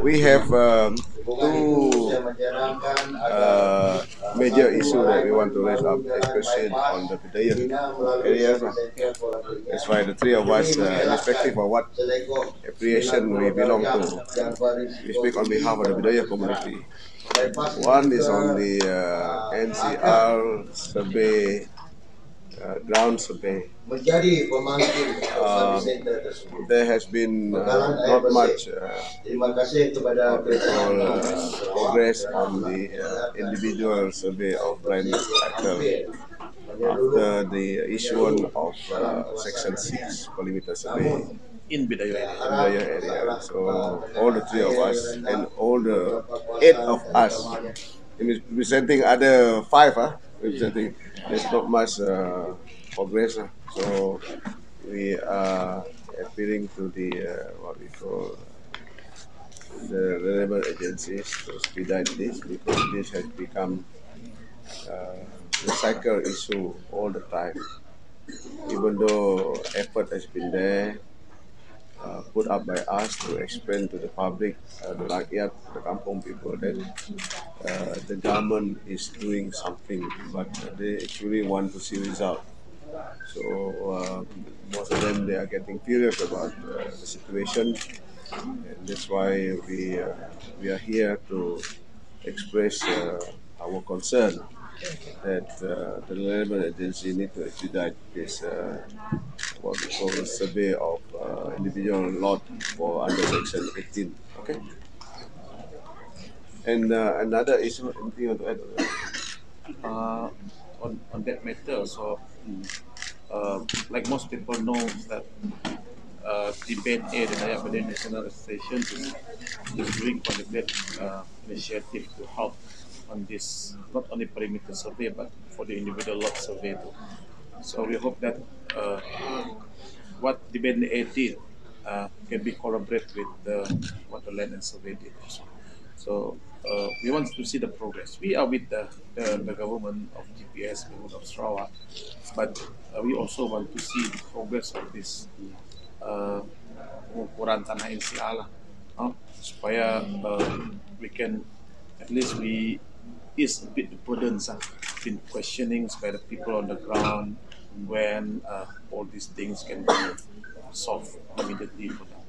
We have two major issues that we want to raise up, especially on the Bidayuh area. That's why the three of us, irrespective of what affiliation we belong to, we speak on behalf of the Bidayuh community. One is on the NCR survey, ground survey. There has been not much progress on the individual survey of land title after the issuance of Section 6 perimeter survey in Bidayuh in area. Bidayuh area. So all the three of us and all the 8 of us, representing other 5, representing, there's not much progress. So we are appealing to the what we call the relevant agencies to expedite this, because this has become a cycle issue all the time. Even though effort has been there, put up by us to explain to the public, the rakyat, the kampong people, that the government is doing something, but they actually want to see result. So most of them, they are getting furious about the situation, and that's why we are here to express our concern that the relevant agency need to expedite this what we call a survey of individual lot for under section 18. Okay. And another issue, anything you want to add? Uh, on that matter, so like most people know that the Band A, the Bidayuh National Association, is doing quite a bit initiative to help on this, not only perimeter survey but for the individual lot survey too. So we hope that what the Band A did can be corroborated with what the land and survey did also. So we want to see the progress. We are with the government of GPS, government of Sarawak, but we also want to see the progress of this pengukuran tanah NCR lah, supaya we can at least we ease a bit the burdens in questionings by the people on the ground when all these things can be solved immediately for them.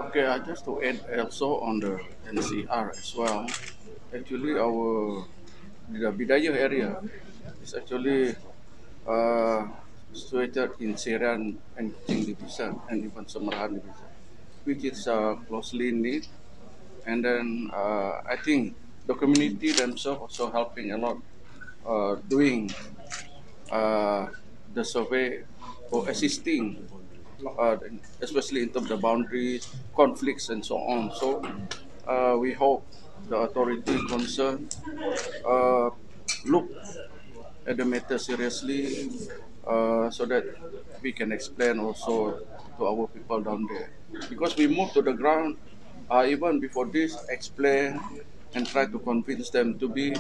Okay, just to add also on the NCR as well. Actually, the Bidayuh area is actually situated in Serian and Kuching Division and even Semerahan Division, which is closely knit. And then I think the community themselves also helping a lot, doing uh, the survey or assisting, especially in terms of boundaries, conflicts, and so on. So we hope the authority concerned look at the matter seriously, so that we can explain also to our people down there. Because we moved to the ground, even before this, explain and try to convince them to be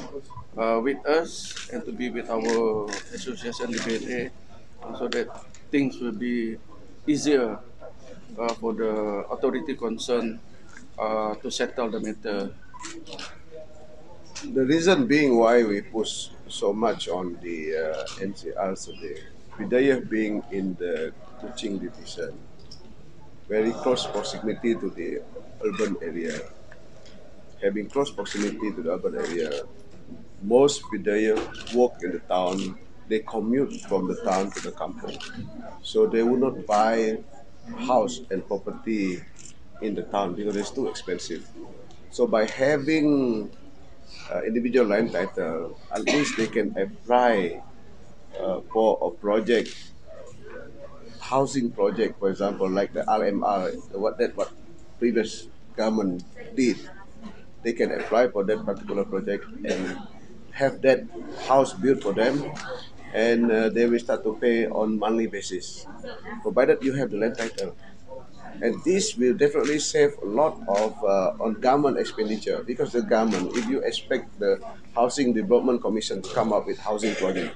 with us and to be with our association, the BNA, so that things will be easier for the authority concerned to settle the matter. The reason being why we push so much on the NCR survey, Bidayuh being in the Kuching division, very close proximity to the urban area, having close proximity to the urban area, most Bidayuh work in the town, they commute from the town to the kampung. So they would not buy house and property in the town because it's too expensive. So by having individual land title, at least they can apply for a project, housing project, for example, like the RMR, what previous government did. They can apply for that particular project and have that house built for them, and they will start to pay on monthly basis, provided you have the land title. And this will definitely save a lot of on government expenditure, because the government, if you expect the Housing Development Commission to come up with housing project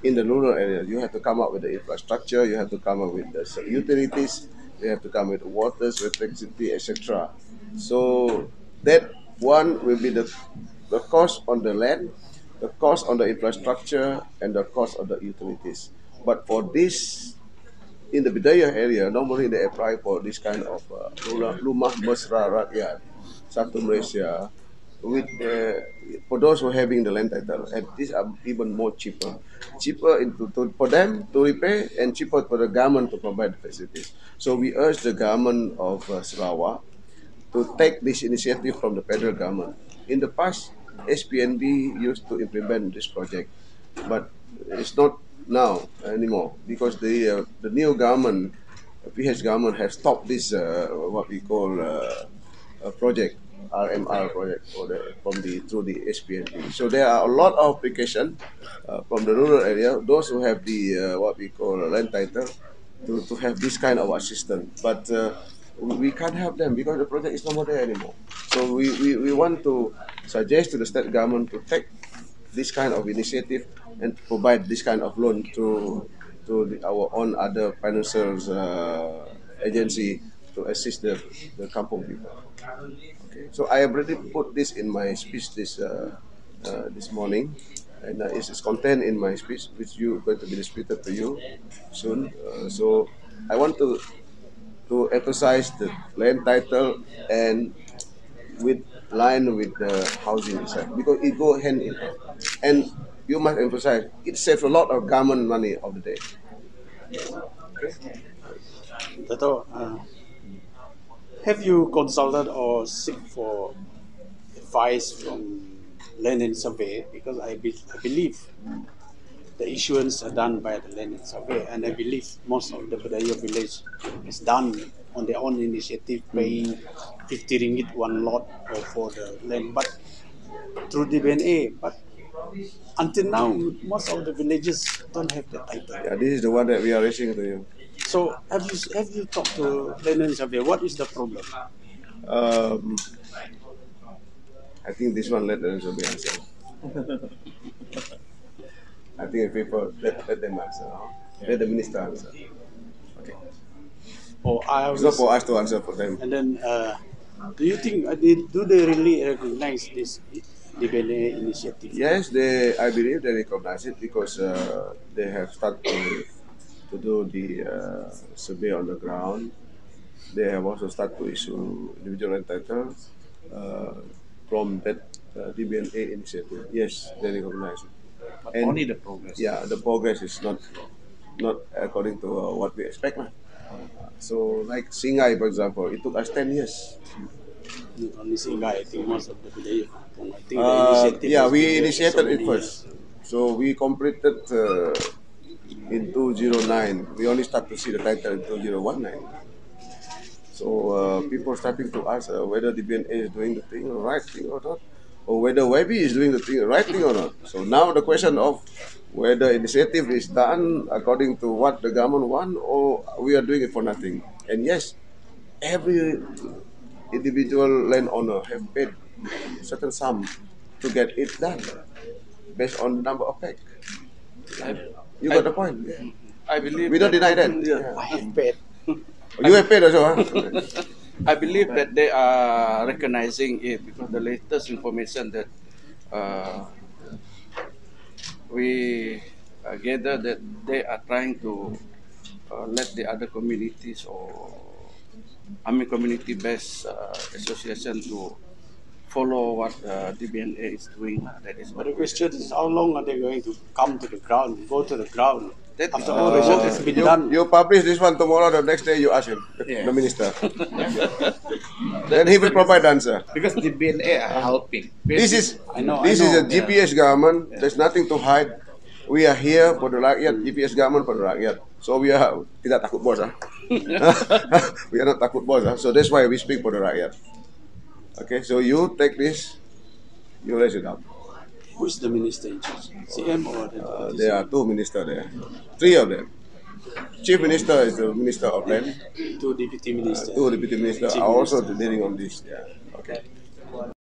in the rural area, you have to come up with the infrastructure, you have to come up with the utilities, They have to come with waters, electricity, etc. So that one will be the cost on the land, the cost on the infrastructure, and the cost of the utilities. But for this, in the Bidayuh area, normally they apply for this kind of rumah mesra rakyat, satu Malaysia, with for those who are having the land title, and these are even more cheaper for them to repair and cheaper for the government to provide the facilities. So we urge the government of Sarawak to take this initiative from the federal government. In the past, SPNB used to implement this project, but it's not now anymore because the new government, PH government, has stopped this what we call project, RMR project, from the through the SPNB. So there are a lot of application from the rural area, those who have the what we call land title, to have this kind of assistance. But we can't help them because the project is no more there anymore. So we want to suggest to the state government to take this kind of initiative and provide this kind of loan to our own other financial agency to assist the kampung people. Okay, so I have already put this in my speech this morning, and it's contained in my speech, which you going to be distributed to you soon. So I want to emphasize the land title and with line with the housing itself because it go hand in hand. And you must emphasize it saves a lot of government money of the day. Dato, have you consulted or seek for advice from land and survey? Because I believe the issuance are done by the land and survey, and I believe most of the Bidayuh village is done on their own initiative, paying 50 ringgit one lot for the land, but through the BNA. But until now, most of the villages don't have the title. Yeah, this is the one that we are raising to you. So have you talked to land and survey? What is the problem? Um, I think this one let them be answer. I think if people let them answer, let the minister answer. Okay, Or I it's not for us to answer for them. And then, do you think do they really recognize this DBNA initiative? Yes, I believe they recognize it because they have started to do the survey on the ground. They have also started to issue individual land titles from that DBNA initiative. Yes, they recognize it. But And only the progress. yeah, the progress is not according to what we expect. So like Singai, for example, it took us 10 years. Not only Singai, I think most of the Bidayuh. I think the initiative. Yeah, has we been there for initiated so it many first. years. So we completed in 2009. We only start to see the title in 2019. So people starting to ask whether the BNA is doing the thing right thing or not, or whether YB is doing the thing right thing or not. So now the question of whether initiative is done according to what the government want, or we are doing it for nothing. And yes, every individual landowner have paid certain sum to get it done based on the number of peg. You got the point. Yeah. I believe We don't that, deny that. yeah. I have paid. You have paid also, huh? I believe that they are recognizing it because the latest information that uh, we gather that they are trying to let the other communities or community-based association to follow what DBNA is doing. That is But what the question is, how long are they going to come to the ground, go to the ground? That After is all the work has been done. You publish this one tomorrow, the next day you ask him, Yeah. the minister. Then he will provide answer. Because the BNA are helping. This is I know, this I is a know. GPS government. There's nothing to hide. We are here for the rakyat, GPS government for the rakyat. So we are tidak takut bos. We are not takut bos. So that's why we speak for the rakyat. Okay, so you take this, you raise it up. Who is the minister in charge? CM or the There are two ministers there, three of them. Chief Minister is the Minister of Land. two deputy ministers? Two deputy ministers Chief are also minister. dealing on this. Yeah. Okay.